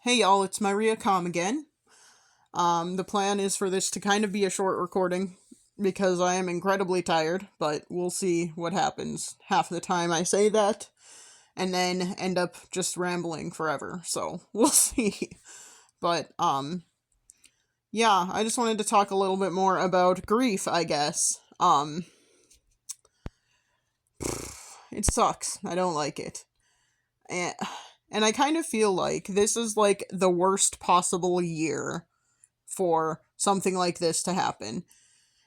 Hey y'all, it's Maria Com again. The plan is for this to kind of be a short recording because I am incredibly tired, but we'll see what happens. Half the time I say that and then end up just rambling forever, so we'll see. But, yeah, I just wanted to talk a little bit more about grief, I guess. It sucks. I don't like it. And, and I kind of feel like this is like the worst possible year for something like this to happen.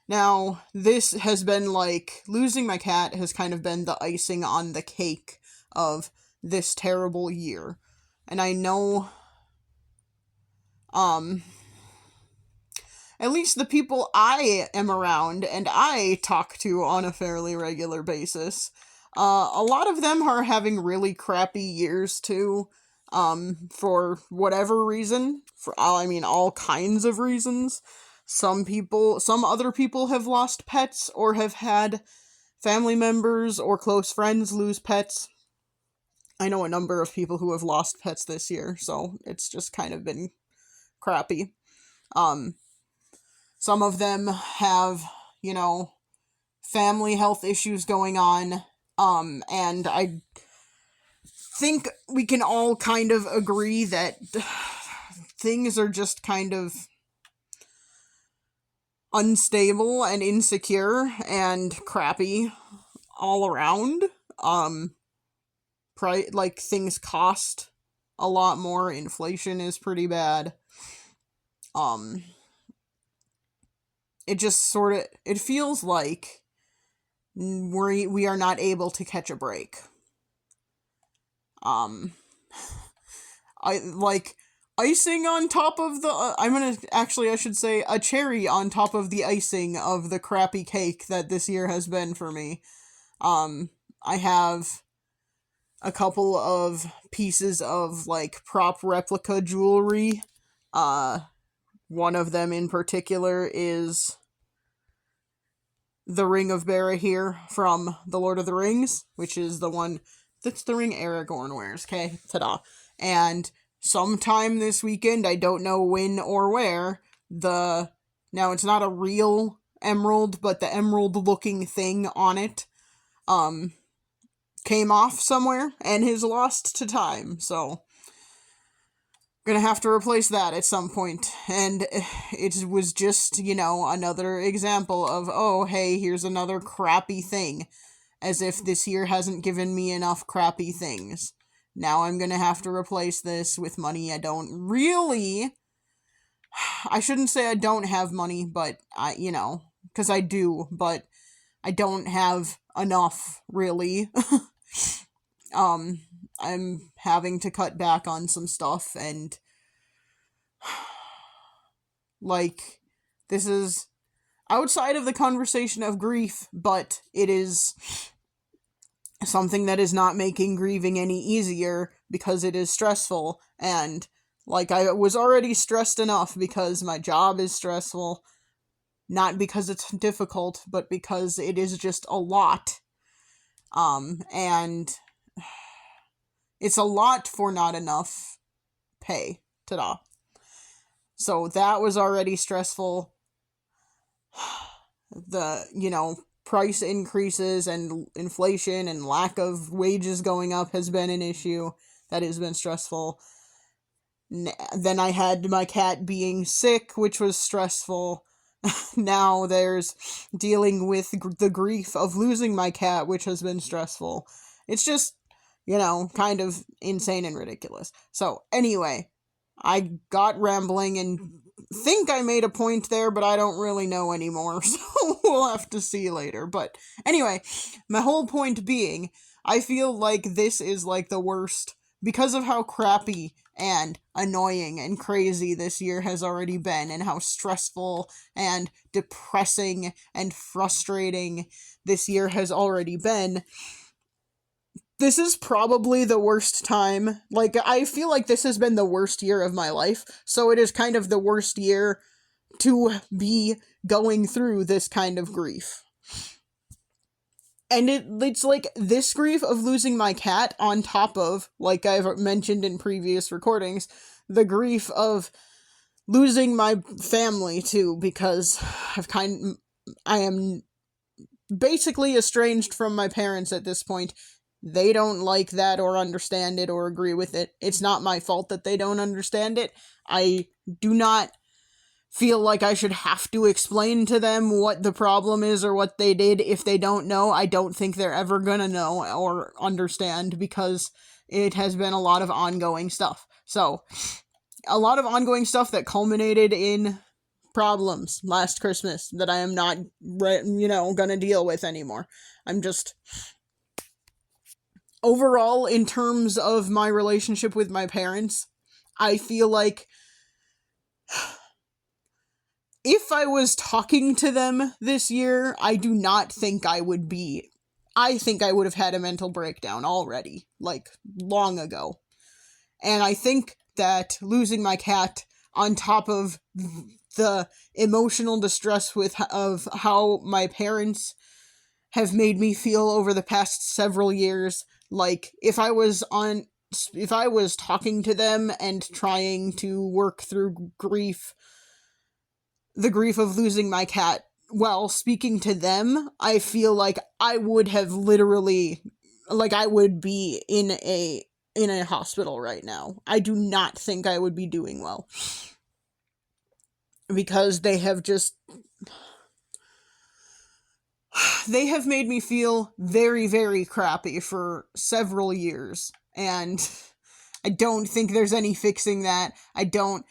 Now, this has been like, losing my cat has kind of been the icing on the cake of this terrible year. And I know, at least the people I am around and I talk to on a fairly regular basis, a lot of them are having really crappy years too, for whatever reason. All kinds of reasons. Some other people have lost pets or have had family members or close friends lose pets. I know a number of people who have lost pets this year, so it's just kind of been crappy. Some of them have, family health issues going on, and I think we can all kind of agree that things are just kind of unstable and insecure and crappy all around. Things cost a lot more. Inflation is pretty bad. It just it feels like we are not able to catch a break. Icing on top of the, I should say, a cherry on top of the icing of the crappy cake that this year has been for me. I have a couple of pieces of, prop replica jewelry. One of them in particular is the Ring of Barahir from The Lord of the Rings, which is that's the ring Aragorn wears, okay? Ta-da. And sometime this weekend, I don't know when or where, now it's not a real emerald, but the emerald-looking thing on it, came off somewhere and is lost to time, so gonna have to replace that at some point. And it was just, another example of, oh, hey, here's another crappy thing. As if this year hasn't given me enough crappy things. Now I'm gonna have to replace this with money I don't really... I shouldn't say I don't have money, but because I do, but I don't have enough, really. I'm having to cut back on some stuff, and this is outside of the conversation of grief, but it is something that is not making grieving any easier because it is stressful, and I was already stressed enough because my job is stressful, not because it's difficult, but because it is just a lot, and it's a lot for not enough pay. Ta-da. So that was already stressful. The, price increases and inflation and lack of wages going up has been an issue. That has been stressful. Then I had my cat being sick, which was stressful. Now there's dealing with the grief of losing my cat, which has been stressful. It's just, kind of insane and ridiculous. So, anyway, I got rambling and think I made a point there, but I don't really know anymore, so we'll have to see later. But anyway, my whole point being, I feel like this is the worst, because of how crappy and annoying and crazy this year has already been, and how stressful and depressing and frustrating this year has already been. This is probably the worst time. I feel like this has been the worst year of my life, so it is kind of the worst year to be going through this kind of grief. And it's this grief of losing my cat on top of, I've mentioned in previous recordings, the grief of losing my family too, because I am basically estranged from my parents at this point. They don't like that or understand it or agree with it. It's not my fault that they don't understand it. I do not feel like I should have to explain to them what the problem is or what they did. If they don't know, I don't think they're ever gonna know or understand, because it has been a lot of ongoing stuff. So, a lot of ongoing stuff that culminated in problems last Christmas that I am not, gonna deal with anymore. I'm just... Overall, in terms of my relationship with my parents, I feel like if I was talking to them this year, I do not think I would be. I think I would have had a mental breakdown already, like, long ago. And I think that losing my cat, on top of the emotional distress of how my parents have made me feel over the past several years, like, if I was talking to them and trying to work through the grief of losing my cat while speaking to them, I feel like I would have literally, like, I would be in a hospital right now. I do not think I would be doing well, because they have made me feel very, very crappy for several years, and I don't think there's any fixing that. Because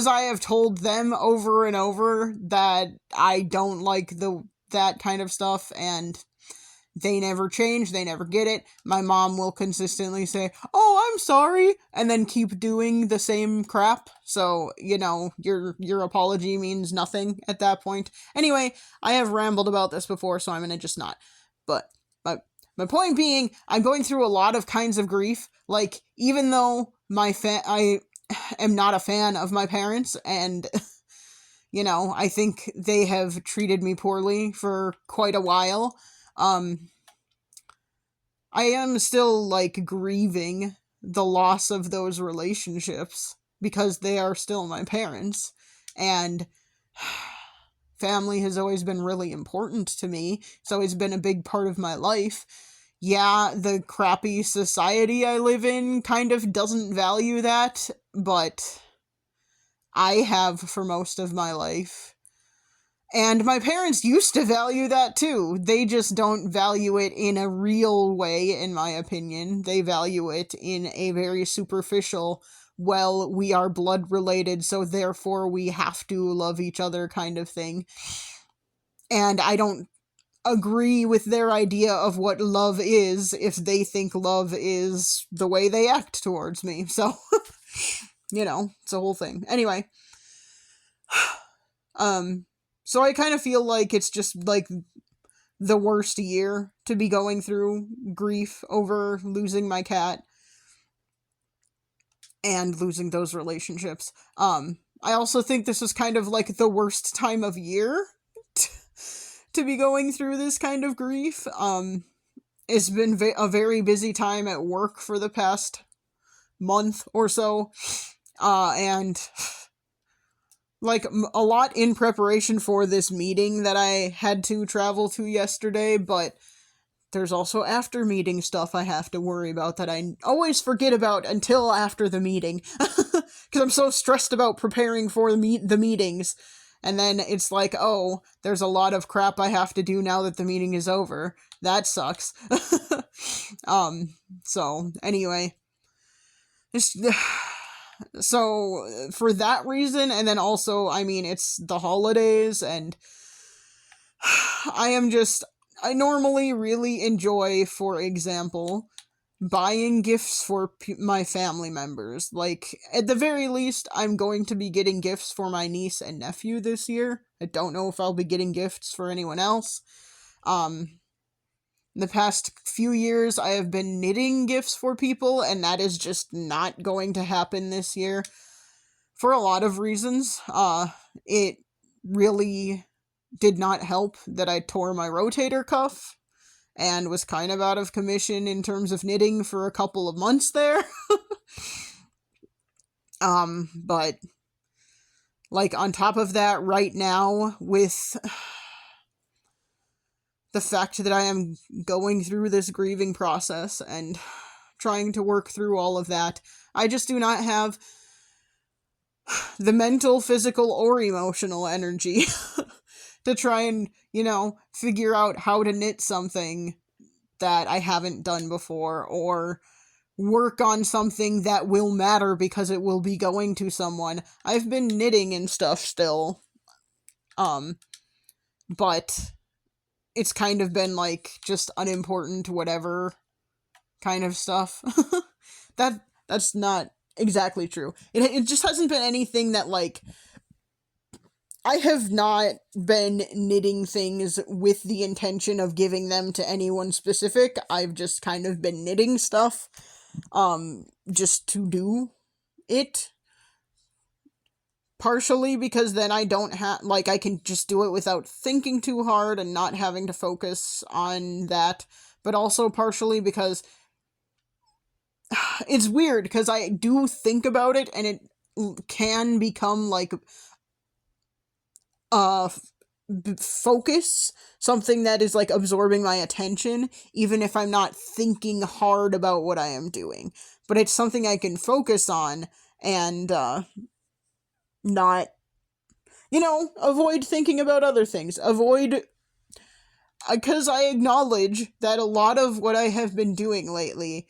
I have told them over and over that I don't like that kind of stuff, and they never change, they never get it. My mom will consistently say, "Oh, I'm sorry," and then keep doing the same crap. So, your apology means nothing at that point. Anyway, I have rambled about this before, so I'm gonna just not. But my point being, I'm going through a lot of kinds of grief. Like, even though I am not a fan of my parents, and I think they have treated me poorly for quite a while. I am still, like, grieving the loss of those relationships, because they are still my parents, and family has always been really important to me. It's always been a big part of my life. Yeah, the crappy society I live in kind of doesn't value that, but I have for most of my life. And my parents used to value that too. They just don't value it in a real way, in my opinion. They value it in a very superficial, well, we are blood related, so therefore we have to love each other kind of thing. And I don't agree with their idea of what love is if they think love is the way they act towards me. So, it's a whole thing. Anyway. So I kind of feel like it's just, like, the worst year to be going through grief over losing my cat and losing those relationships. I also think this is kind of, like, the worst time of year to be going through this kind of grief. It's been a very busy time at work for the past month or so, and... like, a lot in preparation for this meeting that I had to travel to yesterday, but there's also after-meeting stuff I have to worry about that I always forget about until after the meeting. Because I'm so stressed about preparing for the meetings. And then it's like, oh, there's a lot of crap I have to do now that the meeting is over. That sucks. So, anyway. So, for that reason, and then also, I mean, it's the holidays, and I normally really enjoy, for example, buying gifts for my family members. Like, at the very least, I'm going to be getting gifts for my niece and nephew this year. I don't know if I'll be getting gifts for anyone else. In the past few years, I have been knitting gifts for people, and that is just not going to happen this year. For a lot of reasons. It really did not help that I tore my rotator cuff, and was kind of out of commission in terms of knitting for a couple of months there. But, like, on top of that, right now, with the fact that I am going through this grieving process and trying to work through all of that, I just do not have the mental, physical, or emotional energy to try and, figure out how to knit something that I haven't done before, or work on something that will matter because it will be going to someone. I've been knitting and stuff still, but it's kind of been, like, just unimportant, whatever kind of stuff. That's not exactly true. It just hasn't been anything that, like, I have not been knitting things with the intention of giving them to anyone specific. I've just kind of been knitting stuff, just to do it. Partially because then I don't have, like, I can just do it without thinking too hard and not having to focus on that. But also partially because it's weird, because I do think about it and it can become, like, focus, something that is, like, absorbing my attention, even if I'm not thinking hard about what I am doing. But it's something I can focus on and, not, avoid thinking about other things. Because I acknowledge that a lot of what I have been doing lately,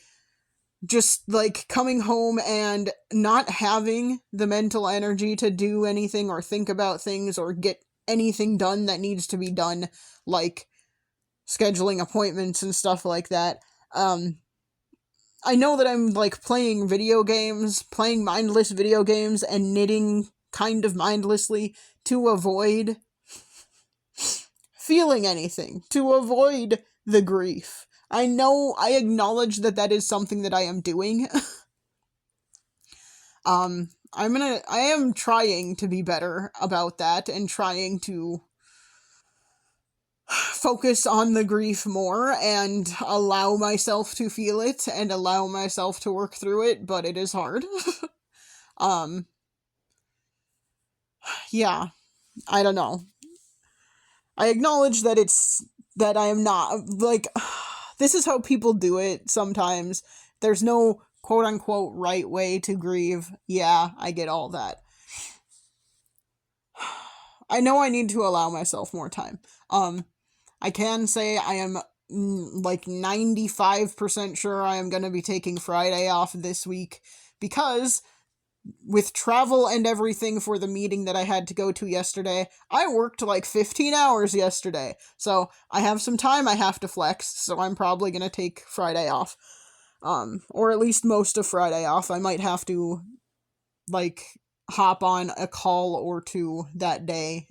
just, like, coming home and not having the mental energy to do anything or think about things or get anything done that needs to be done, like scheduling appointments and stuff like that. I know that I'm, like, playing mindless video games, and knitting kind of mindlessly to avoid feeling anything, to avoid the grief. I acknowledge that is something that I am doing. I am trying to be better about that, and trying to focus on the grief more and allow myself to feel it and allow myself to work through it, but it is hard. Yeah, I don't know. I acknowledge that I am not, like, this is how people do it sometimes. There's no quote-unquote right way to grieve. Yeah, I get all that. I know I need to allow myself more time. I can say I am, like, 95% sure I am going to be taking Friday off this week, because with travel and everything for the meeting that I had to go to yesterday, I worked like 15 hours yesterday. So I have some time I have to flex, so I'm probably going to take Friday off. Or at least most of Friday off. I might have to, like, hop on a call or two that day.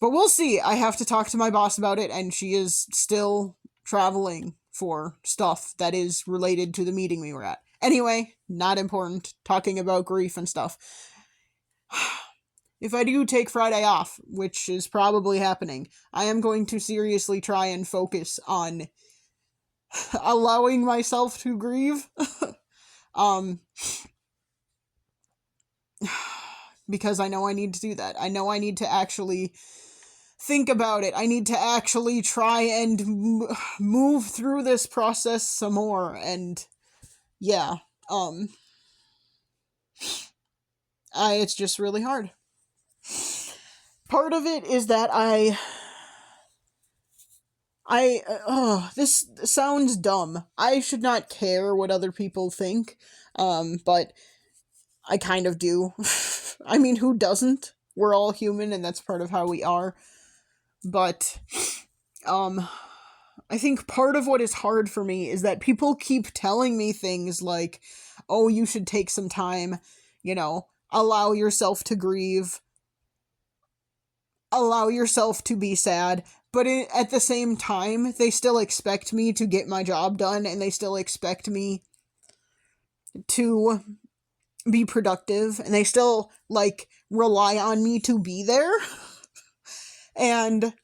But we'll see. I have to talk to my boss about it, and she is still traveling for stuff that is related to the meeting we were at. Anyway, not important. Talking about grief and stuff. If I do take Friday off, which is probably happening, I am going to seriously try and focus on allowing myself to grieve. Because I know I need to do that. I know I need to actually think about it. I need to actually try and move through this process some more, and yeah, it's just really hard. Part of it is that this sounds dumb. I should not care what other people think, but I kind of do. I mean, who doesn't? We're all human, and that's part of how we are. But, I think part of what is hard for me is that people keep telling me things like, oh, you should take some time, allow yourself to grieve, allow yourself to be sad, but at the same time, they still expect me to get my job done, and they still expect me to be productive, and they still, like, rely on me to be there. And,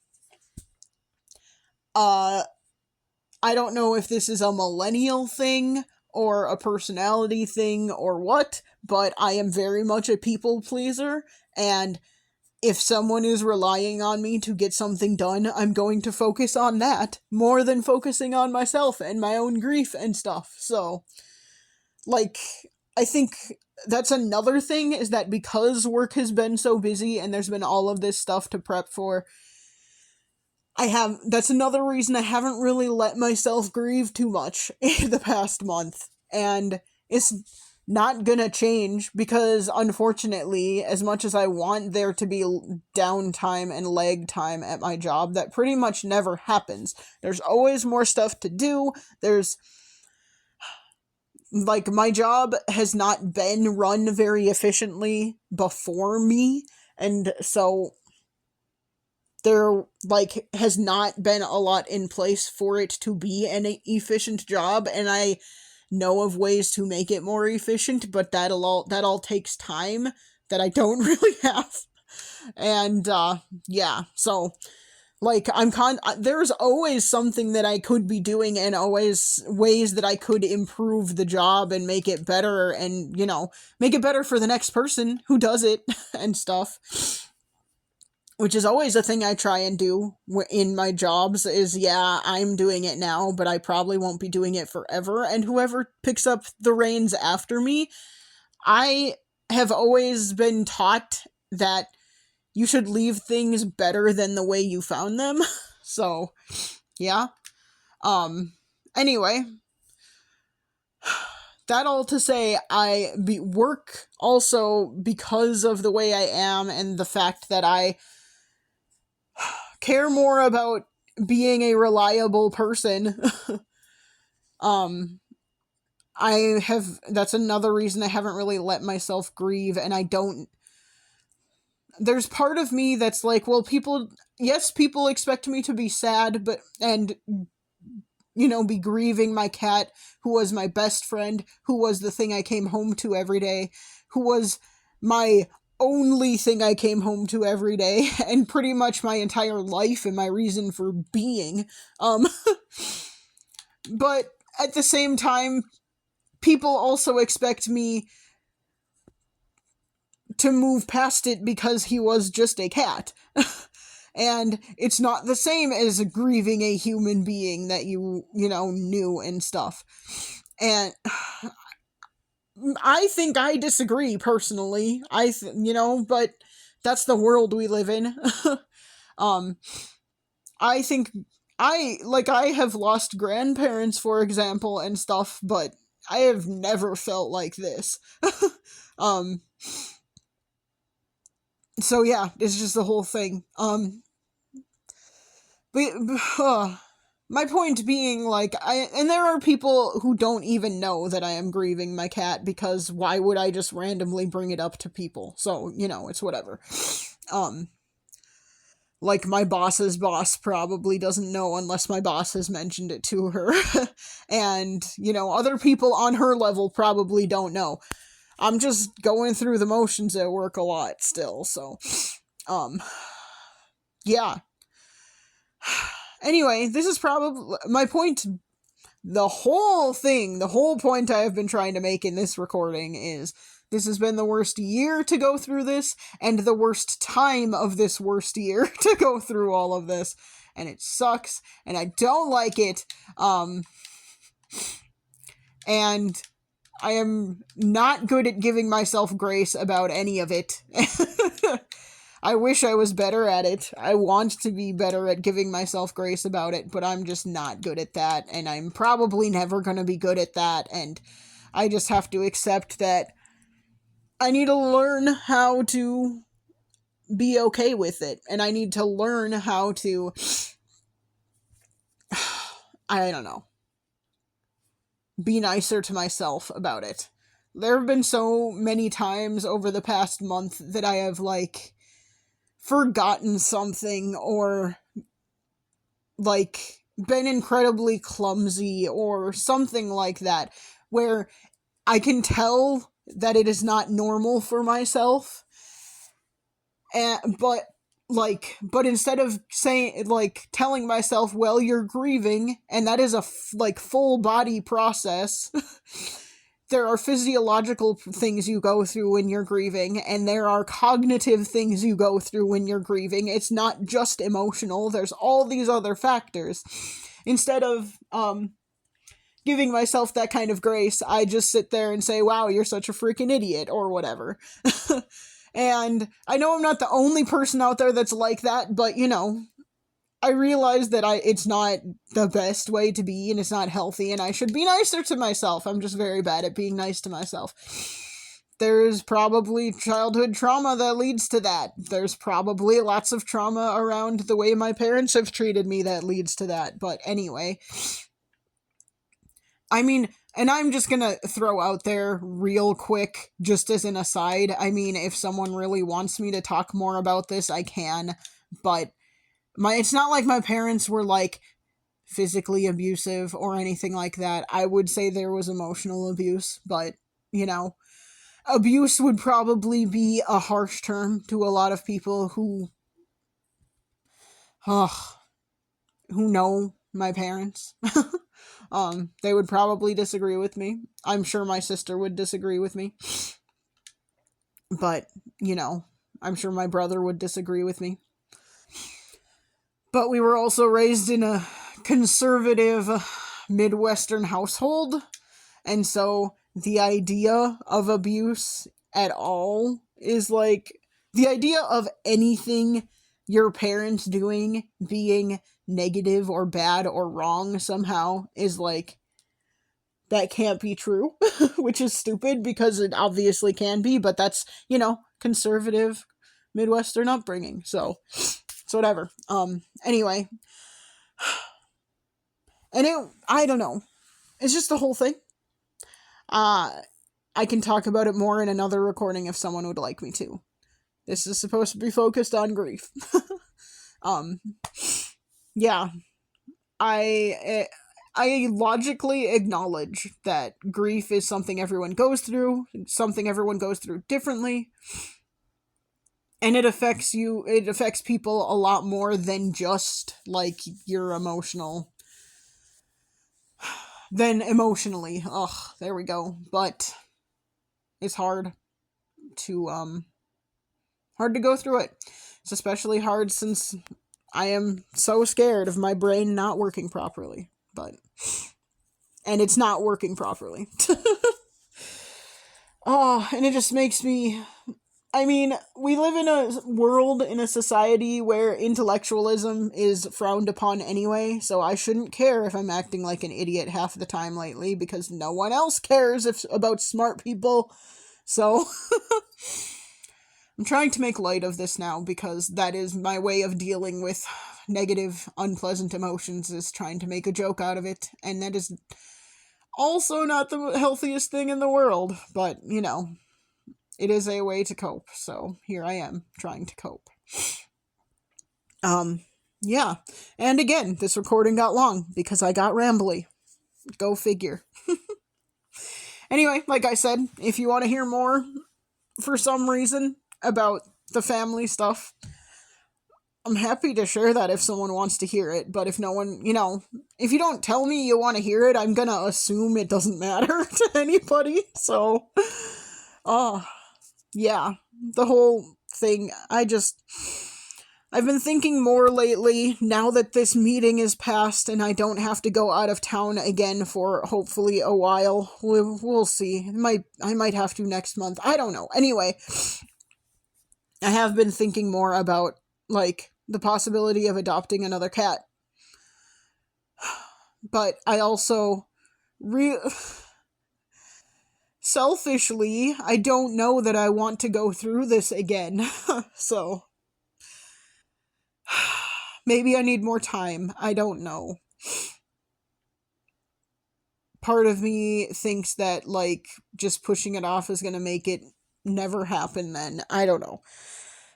I don't know if this is a millennial thing, or a personality thing or what, but I am very much a people pleaser, and if someone is relying on me to get something done, I'm going to focus on that more than focusing on myself and my own grief and stuff. So, like, I think that's another thing, is that because work has been so busy and there's been all of this stuff to prep for, that's another reason I haven't really let myself grieve too much in the past month. And it's not gonna change because, unfortunately, as much as I want there to be downtime and lag time at my job, that pretty much never happens. There's always more stuff to do. Like, my job has not been run very efficiently before me, and so there, like, has not been a lot in place for it to be an efficient job, and I know of ways to make it more efficient, but that all takes time that I don't really have. And, yeah, so, like, there's always something that I could be doing, and always ways that I could improve the job and make it better, and, make it better for the next person who does it, and stuff. Which is always a thing I try and do in my jobs, is, yeah, I'm doing it now, but I probably won't be doing it forever, and whoever picks up the reins after me, I have always been taught that you should leave things better than the way you found them. So, yeah. Anyway, that all to say, work also, because of the way I am and the fact that I care more about being a reliable person. That's another reason I haven't really let myself grieve, and there's part of me that's like, well, people expect me to be sad, and be grieving my cat, who was my best friend, who was the thing I came home to every day, who was my only thing I came home to every day, and pretty much my entire life and my reason for being. But at the same time, people also expect me to move past it because he was just a cat. And it's not the same as grieving a human being that you knew and stuff. And I think I disagree, personally. But that's the world we live in. I think I have lost grandparents, for example, and stuff, but I have never felt like this. So yeah, it's just the whole thing. My point being, and there are people who don't even know that I am grieving my cat, because why would I just randomly bring it up to people? So, it's whatever. Like, my boss's boss probably doesn't know unless my boss has mentioned it to her. And, other people on her level probably don't know. I'm just going through the motions at work a lot still, so, yeah. Anyway, this is probably my point. The whole point I have been trying to make in this recording is, this has been the worst year to go through this, and the worst time of this worst year to go through all of this, and it sucks, and I don't like it, and I am not good at giving myself grace about any of it. I wish I was better at it. I want to be better at giving myself grace about it, but I'm just not good at that, and I'm probably never going to be good at that, and I just have to accept that I need to learn how to be okay with it, and I need to learn how to, I don't know, be nicer to myself about it. There have been so many times over the past month that I have, forgotten something, or, been incredibly clumsy, or something like that, where I can tell that it is not normal for myself, but like, but instead of saying, like, telling myself, well, you're grieving, and that is a, like, full body process, there are physiological things you go through when you're grieving, and there are cognitive things you go through when you're grieving. It's not just emotional, there's all these other factors. Instead of, giving myself that kind of grace, I just sit there and say, wow, you're such a freaking idiot, or whatever. And I know I'm not the only person out there that's like that, but, you know, I realize that it's not the best way to be, and it's not healthy, and I should be nicer to myself. I'm just very bad at being nice to myself. There's probably childhood trauma that leads to that. There's probably lots of trauma around the way my parents have treated me that leads to that. But anyway, I mean, and I'm just gonna throw out there real quick, just as an aside, I mean, if someone really wants me to talk more about this, I can, but it's not like my parents were, like, physically abusive or anything like that. I would say there was emotional abuse, but, you know, abuse would probably be a harsh term to a lot of people who know my parents. They would probably disagree with me. I'm sure my sister would disagree with me. But, you know, I'm sure my brother would disagree with me. But we were also raised in a conservative Midwestern household, and so the idea of abuse at all is, like, the idea of anything your parents doing being negative or bad or wrong somehow is, like, that can't be true, which is stupid because it obviously can be, but that's, you know, conservative Midwestern upbringing, so whatever. Anyway, and I don't know, it's just the whole thing. I can talk about it more in another recording if someone would like me to. This is supposed to be focused on grief. Yeah, I logically acknowledge that grief is something everyone goes through differently, and it affects people a lot more than just, like, your emotionally. There we go. But it's hard to go through it. It's especially hard since I am so scared of my brain not working properly. And it's not working properly. And it just makes me... I mean, we live in a world, in a society where intellectualism is frowned upon anyway, so I shouldn't care if I'm acting like an idiot half the time lately, because no one else cares about smart people, so... I'm trying to make light of this now, because that is my way of dealing with negative, unpleasant emotions, is trying to make a joke out of it, and that is also not the healthiest thing in the world, but, you know... It is a way to cope, so here I am, trying to cope. Yeah. And again, this recording got long, because I got rambly. Go figure. Anyway, like I said, if you want to hear more, for some reason, about the family stuff, I'm happy to share that if someone wants to hear it, but if no one, you know, if you don't tell me you want to hear it, I'm gonna assume it doesn't matter to anybody, so... Yeah, the whole thing, I've been thinking more lately, now that this meeting is passed and I don't have to go out of town again for hopefully a while. We'll see. I might have to next month. I don't know. Anyway, I have been thinking more about, like, the possibility of adopting another cat. But I also... Selfishly, I don't know that I want to go through this again, so... Maybe I need more time, I don't know. Part of me thinks that, like, just pushing it off is gonna make it never happen then, I don't know.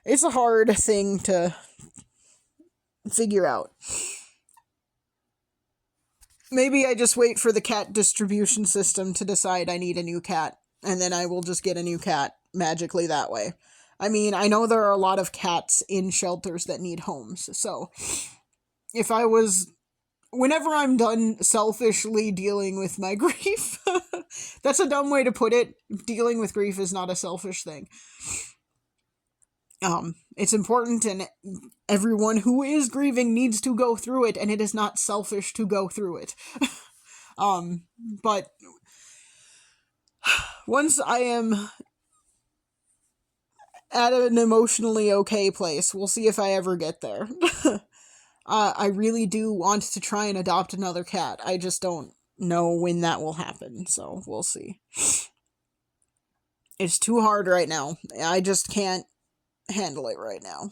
It's a hard thing to figure out. Maybe I just wait for the cat distribution system to decide I need a new cat, and then I will just get a new cat magically that way. I mean, I know there are a lot of cats in shelters that need homes, so if I was whenever I'm done selfishly dealing with my grief, that's a dumb way to put it. Dealing with grief is not a selfish thing. It's important, and everyone who is grieving needs to go through it, and it is not selfish to go through it. But once I am at an emotionally okay place, we'll see if I ever get there. I really do want to try and adopt another cat. I just don't know when that will happen, so we'll see. It's too hard right now. I just can't handle it right now.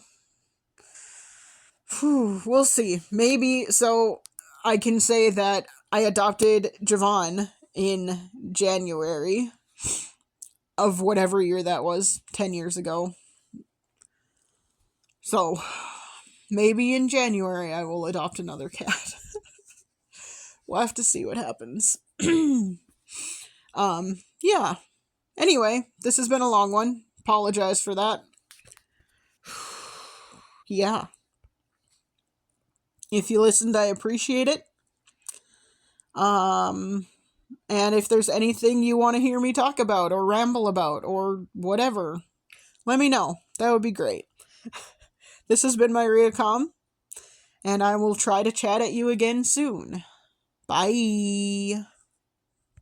Whew, we'll see. Maybe, so I can say that I adopted Javon in January of whatever year that was, 10 years ago. So, maybe in January I will adopt another cat. We'll have to see what happens. Yeah. Anyway, this has been a long one. Apologize for that. Yeah. If you listened, I appreciate it. And if there's anything you want to hear me talk about or ramble about or whatever, let me know. That would be great. This has been Myria Com, and I will try to chat at you again soon. Bye.